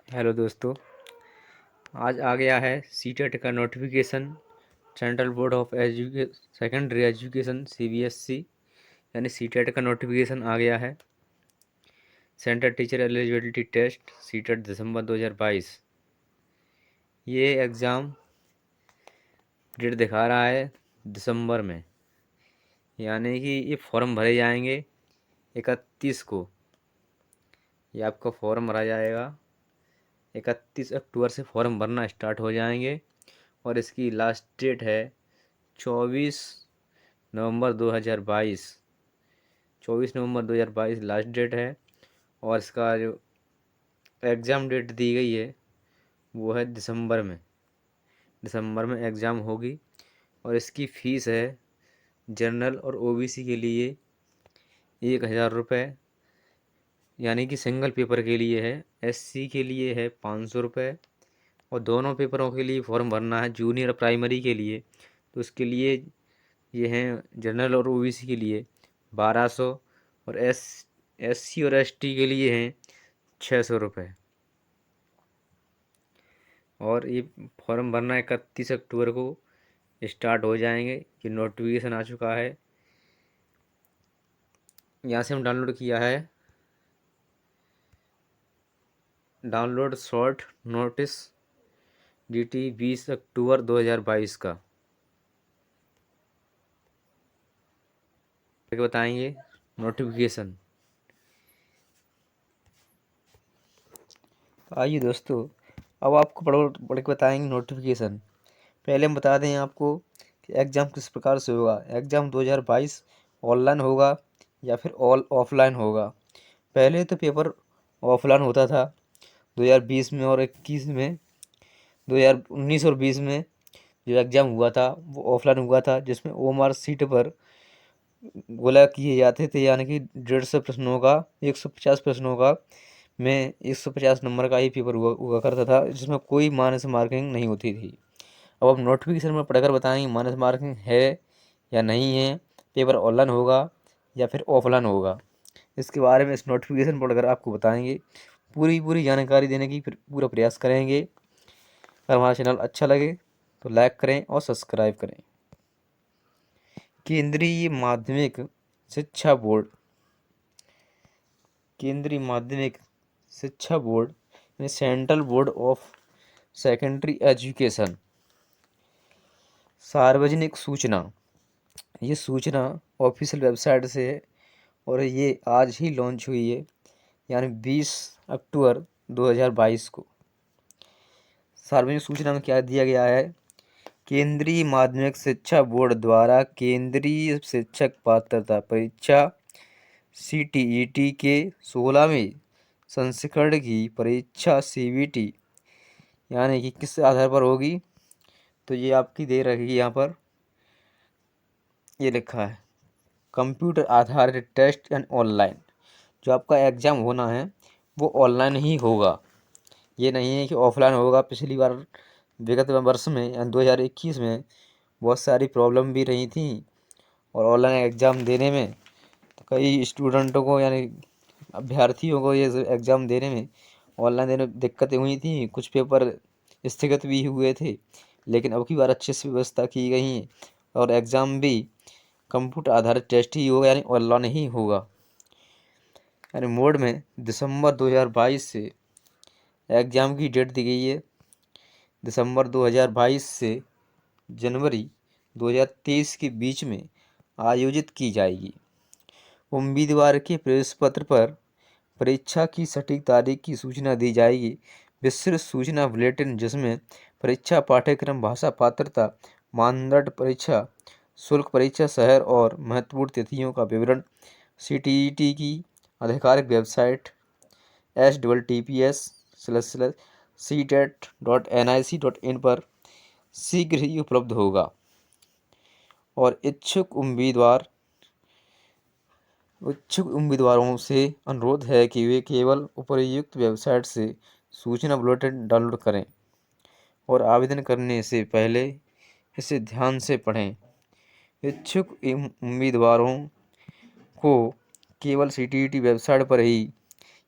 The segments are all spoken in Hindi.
हेलो दोस्तों। आज आ गया है सीटेट का notification. Central board of secondary education CBSE यानी सीटेट का नोटिफिकेशन आ गया है। Central teacher eligibility test CTET दिसंबर 2022। ये एग्ज़ाम डेट दिखा रहा है दिसंबर में, यानी कि ये फॉर्म भरे जाएंगे 31 को। ये आपका फॉर्म भरा जाएगा 31 अक्टूबर से फॉर्म भरना स्टार्ट हो जाएंगे और इसकी लास्ट डेट है 24 नवंबर 2022। 24 नवंबर 2022 लास्ट डेट है और इसका जो एग्ज़ाम डेट दी गई है वो है दिसंबर में। दिसंबर में एग्ज़ाम होगी और इसकी फ़ीस है जनरल और ओबीसी के लिए 1000 रुपये, यानी कि सिंगल पेपर के लिए है। एससी के लिए है 500 रुपये और दोनों पेपरों के लिए फॉर्म भरना है। जूनियर प्राइमरी के लिए तो उसके लिए ये हैं जनरल और ओबीसी के लिए 1200 और एससी और एसटी के लिए हैं 600 रुपये। और ये फॉर्म भरना 31 अक्टूबर को स्टार्ट हो जाएंगे। ये नोटिफिकेशन आ चुका है, यहाँ से हम डाउनलोड किया है। डाउनलोड शॉर्ट नोटिस DT 20 अक्टूबर 2022 का बताएंगे नोटिफिकेशन। आइए दोस्तों, अब आपको पढ़ के बताएंगे नोटिफिकेशन। पहले हम बता दें आपको कि एग्ज़ाम किस प्रकार से होगा। एग्ज़ाम 2022 ऑनलाइन होगा या फिर ऑफलाइन होगा। पहले तो पेपर ऑफलाइन होता था 2020 में और 21 में। 2019 और 20 में जो एग्ज़ाम हुआ था वो ऑफलाइन हुआ था, जिसमें ओएमआर सीट पर गोला किए जाते थे, यानी कि 150 प्रश्नों का 150 प्रश्नों का में 150 नंबर का ही पेपर हुआ करता था, जिसमें कोई माइनस मार्किंग नहीं होती थी। अब आप नोटिफिकेशन में पढ़कर बताएंगे माइनस मार्किंग है या नहीं है, पेपर ऑनलाइन होगा या फिर ऑफलाइन होगा। इसके बारे में इस नोटिफिकेशन पढ़कर आपको बताएंगे। पूरी जानकारी देने की पूरा प्रयास करेंगे। अगर हमारा चैनल अच्छा लगे तो लाइक करें और सब्सक्राइब करें। केंद्रीय माध्यमिक शिक्षा बोर्ड, केंद्रीय माध्यमिक शिक्षा बोर्ड यानी central board of secondary education. सार्वजनिक सूचना, ये सूचना ऑफिशियल वेबसाइट से है और ये आज ही लॉन्च हुई है, यानी 20 अक्टूबर 2022 को। सार्वजनिक सूचना में क्या दिया गया है? केंद्रीय माध्यमिक शिक्षा बोर्ड द्वारा केंद्रीय शिक्षक पात्रता परीक्षा CTET के 16वें संस्करण की परीक्षा CBT यानी कि किस आधार पर होगी, तो ये आपकी दे रखी है यहाँ पर, ये लिखा है कंप्यूटर आधारित टेस्ट एंड ऑनलाइन। जो आपका एग्ज़ाम होना है वो ऑनलाइन ही होगा, ये नहीं है कि ऑफलाइन होगा। पिछली बार विगत वर्ष में यानी 2021 में बहुत सारी प्रॉब्लम भी रही थी और ऑनलाइन एग्ज़ाम देने में तो कई स्टूडेंटों को यानी अभ्यर्थियों को ये एग्ज़ाम देने में ऑनलाइन देने में दिक्कतें हुई थी। कुछ पेपर स्थगित भी हुए थे, लेकिन अब की बार अच्छे से व्यवस्था की गई है और एग्ज़ाम भी कंप्यूटर आधारित टेस्ट ही होगा, यानी ऑनलाइन ही होगा। यानी मोड में दिसंबर 2022 से एग्ज़ाम की डेट दी गई है। दिसंबर 2022 से जनवरी 2023 के बीच में आयोजित की जाएगी। उम्मीदवार के प्रवेश पत्र पर परीक्षा की सटीक तारीख की सूचना दी जाएगी। विस्तृत सूचना बुलेटिन, जिसमें परीक्षा पाठ्यक्रम, भाषा पात्रता मानदंड, परीक्षा शुल्क, परीक्षा शहर और महत्वपूर्ण तिथियों का विवरण CTET की आधिकारिक वेबसाइट https://ctet.nic.in पर शीघ्र ही उपलब्ध होगा और इच्छुक उम्मीदवारों से अनुरोध है कि वे केवल उपर्युक्त वेबसाइट से सूचना बुलेटिन डाउनलोड करें और आवेदन करने से पहले इसे ध्यान से पढ़ें। इच्छुक उम्मीदवारों को केवल CTET वेबसाइट पर ही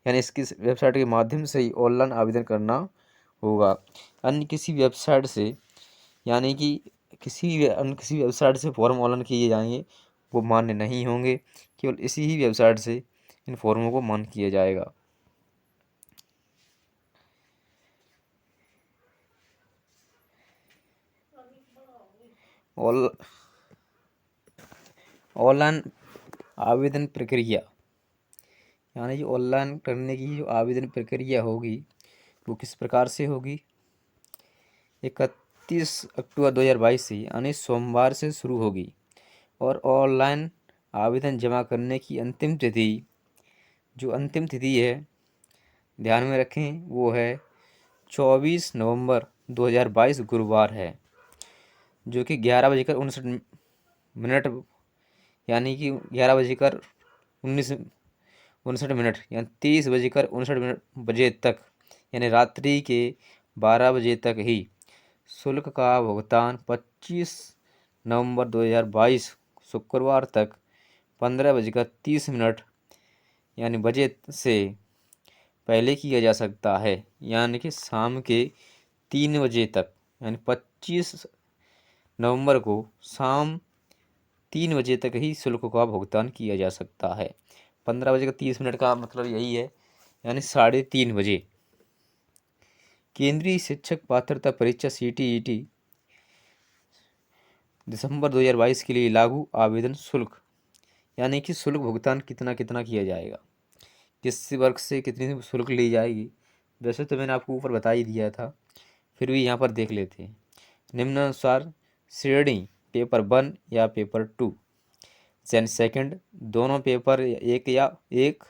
यानी इसकी वेबसाइट के माध्यम से ही ऑनलाइन आवेदन करना होगा। अन्य किसी वेबसाइट से, यानी कि अन्य किसी वेबसाइट से फॉर्म ऑनलाइन किए जाएंगे वो मान्य नहीं होंगे। केवल इसी ही वेबसाइट से इन फॉर्मों को मान्य किया जाएगा। ऑनलाइन आवेदन प्रक्रिया, यानी कि ऑनलाइन करने की जो आवेदन प्रक्रिया होगी वो किस प्रकार से होगी। 31 अक्टूबर 2022 से यानी सोमवार से शुरू होगी और ऑनलाइन आवेदन जमा करने की अंतिम तिथि है, ध्यान में रखें, वो है 24 नवंबर 2022 गुरुवार है, जो कि 11:59 यानी कि 11:59 यानी 30:59 बजे तक, यानी रात्रि के 12 बजे तक ही शुल्क का भुगतान 25 नवंबर 2022 शुक्रवार तक 15:30 यानी बजे से पहले किया जा सकता है, यानी कि शाम के 3 बजे तक, यानी 25 नवंबर को शाम 3 बजे तक ही शुल्क का भुगतान किया जा सकता है। 15:30 का मतलब यही है, यानी 3:30 बजे। केंद्रीय शिक्षक पात्रता परीक्षा CTET दिसंबर 2022 के लिए लागू आवेदन शुल्क, यानी कि शुल्क भुगतान कितना कितना किया जाएगा, किस वर्ग से कितनी शुल्क ली जाएगी। वैसे तो मैंने आपको ऊपर बता ही दिया था, फिर भी यहाँ पर देख लेते हैं। निम्नानुसार श्रेणी पेपर 1 या पेपर 2 यानी सेकंड, दोनों पेपर एक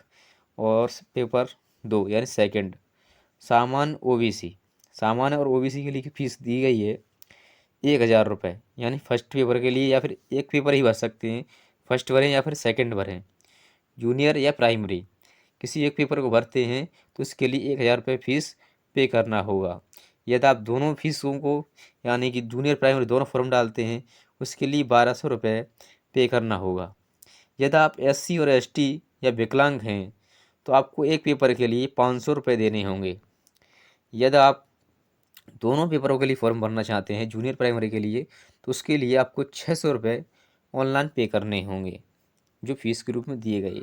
और पेपर 2 यानी सेकंड। सामान्य और OBC के लिए फीस दी गई है 1,000 रुपये, यानी फर्स्ट पेपर के लिए, या फिर एक पेपर ही भर सकते हैं, फर्स्ट भरें या फिर सेकंड भरें। जूनियर या प्राइमरी किसी एक पेपर को भरते हैं तो इसके लिए 1,000 रुपये फीस पे करना होगा। यदि आप दोनों फीसों को, यानी कि जूनियर प्राइमरी दोनों फॉर्म डालते हैं, उसके लिए 1,200 रुपये पे करना होगा। यदि आप SC और ST या विकलांग हैं तो आपको एक पेपर के लिए 500 रुपये देने होंगे। यदि आप दोनों पेपरों के लिए फॉर्म भरना चाहते हैं जूनियर प्राइमरी के लिए, तो उसके लिए आपको 600 रुपये ऑनलाइन पे करने होंगे, जो फीस के रूप में दिए गए।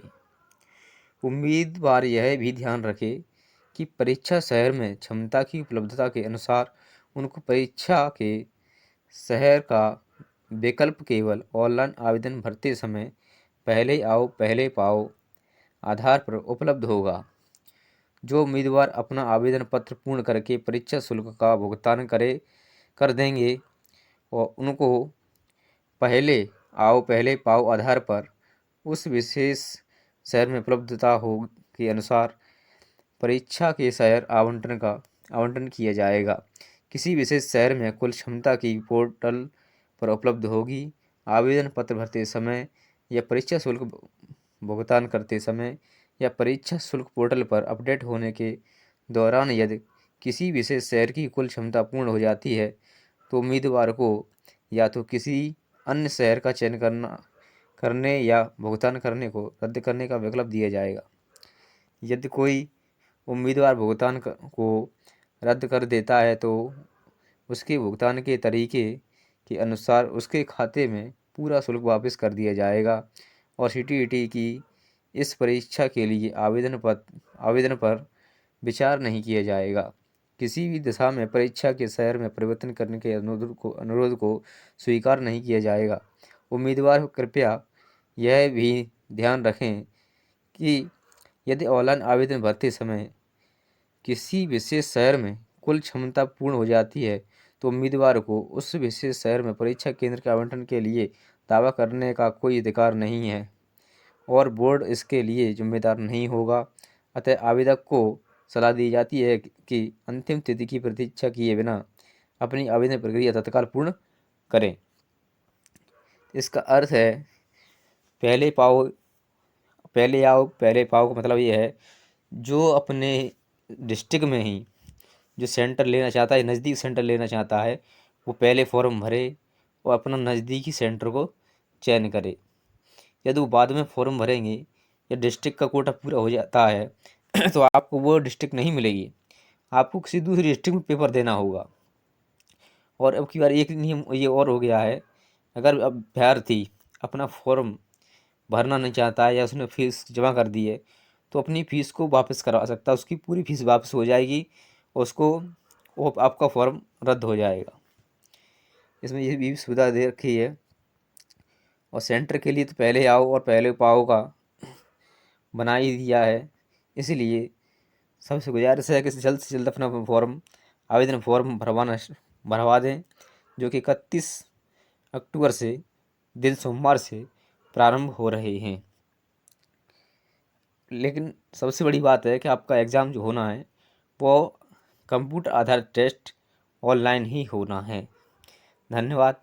उम्मीदवार यह भी ध्यान रखे कि परीक्षा शहर में क्षमता की उपलब्धता के अनुसार उनको परीक्षा के शहर का विकल्प केवल ऑनलाइन आवेदन भरते समय पहले आओ पहले पाओ आधार पर उपलब्ध होगा। जो उम्मीदवार अपना आवेदन पत्र पूर्ण करके परीक्षा शुल्क का भुगतान कर देंगे और उनको पहले आओ पहले पाओ आधार पर उस विशेष शहर में उपलब्धता हो के अनुसार परीक्षा के शहर आवंटन किया जाएगा। किसी विशेष शहर में कुल क्षमता की पोर्टल पर उपलब्ध होगी। आवेदन पत्र भरते समय या परीक्षा शुल्क भुगतान करते समय या परीक्षा शुल्क पोर्टल पर अपडेट होने के दौरान यदि किसी विशेष शहर की कुल क्षमता पूर्ण हो जाती है तो उम्मीदवार को या तो किसी अन्य शहर का चयन करने या भुगतान करने को रद्द करने का विकल्प दिया जाएगा। यदि कोई उम्मीदवार भुगतान को रद्द कर देता है तो उसके भुगतान के तरीके के अनुसार उसके खाते में पूरा शुल्क वापस कर दिया जाएगा और CTET की इस परीक्षा के लिए आवेदन पर विचार नहीं किया जाएगा। किसी भी दिशा में परीक्षा के शहर में परिवर्तन करने के अनुरोध को स्वीकार नहीं किया जाएगा। उम्मीदवार कृपया यह भी ध्यान रखें कि यदि ऑनलाइन आवेदन भरते समय किसी विशेष शहर में कुल क्षमता पूर्ण हो जाती है तो उम्मीदवार को उस विशेष शहर में परीक्षा केंद्र के आवंटन के लिए दावा करने का कोई अधिकार नहीं है और बोर्ड इसके लिए जिम्मेदार नहीं होगा। अतः आवेदक को सलाह दी जाती है कि अंतिम तिथि की प्रतीक्षा किए बिना अपनी आवेदन प्रक्रिया तत्काल पूर्ण करें। इसका अर्थ है पहले आओ पहले पाओ का मतलब ये है, जो अपने डिस्ट्रिक्ट में ही जो सेंटर लेना चाहता है, नज़दीक सेंटर लेना चाहता है, वो पहले फॉर्म भरे और अपना नज़दीकी सेंटर को चयन करे। यदि वो बाद में फॉर्म भरेंगे या डिस्ट्रिक्ट का कोटा पूरा हो जाता है तो आपको वो डिस्ट्रिक्ट नहीं मिलेगी, आपको किसी दूसरी डिस्ट्रिक्ट में पेपर देना होगा। और अब की बार एक नियम ये और हो गया है, अगर अभ्यर्थी अपना फॉर्म भरना नहीं चाहता है या उसने फीस जमा कर दी है तो अपनी फ़ीस को वापस करवा सकता है, उसकी पूरी फ़ीस वापस हो जाएगी और उसको वो आपका फॉर्म रद्द हो जाएगा। इसमें ये भी सुविधा दे रखी है। और सेंटर के लिए तो पहले आओ और पहले पाओ का बना ही दिया है, इसीलिए सबसे गुजारिश है कि जल्द से जल्द अपना फॉर्म आवेदन फॉर्म भरवा दें, जो कि 31 अक्टूबर से दिन सोमवार से प्रारंभ हो रहे हैं। लेकिन सबसे बड़ी बात है कि आपका एग्ज़ाम जो होना है वो कंप्यूटर आधारित टेस्ट ऑनलाइन ही होना है। धन्यवाद।